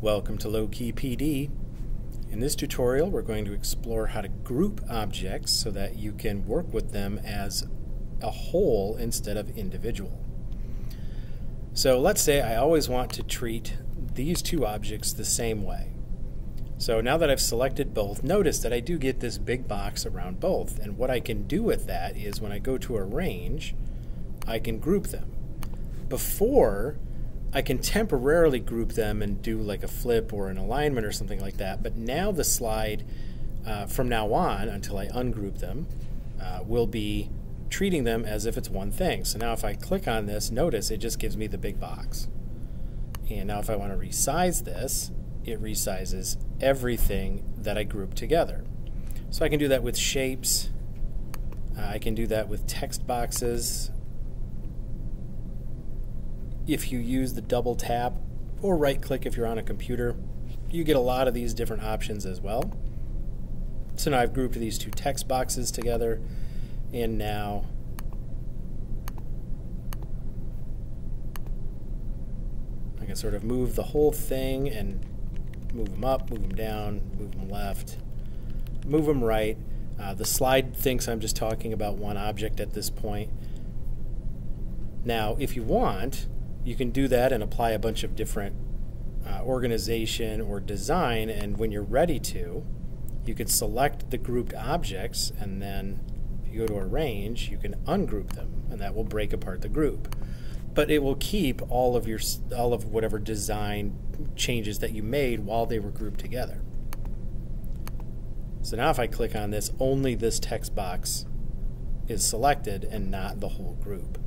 Welcome to Low Key PD. In this tutorial, we're going to explore how to group objects so that you can work with them as a whole instead of individual. So let's say I always want to treat these two objects the same way. So now that I've selected both, notice that I do get this big box around both. And what I can do with that is when I go to arrange, I can group them. Before, I can temporarily group them and do like a flip or an alignment or something like that. But now the slide, from now on until I ungroup them, will be treating them as if it's one thing. So now if I click on this, notice it just gives me the big box. And now if I want to resize this, it resizes everything that I grouped together. So I can do that with shapes. I can do that with text boxes. If you use the double tap or right click if you're on a computer, you get a lot of these different options as well. So now I've grouped these two text boxes together, and now I can sort of move the whole thing and move them up, move them down, move them left, move them right. The slide thinks I'm just talking about one object at this point. Now, if you want, you can do that and apply a bunch of different organization or design, and when you're ready to, you can select the grouped objects, and then if you go to arrange, you can ungroup them, and that will break apart the group. But it will keep all of whatever design changes that you made while they were grouped together. So now if I click on this, only this text box is selected and not the whole group.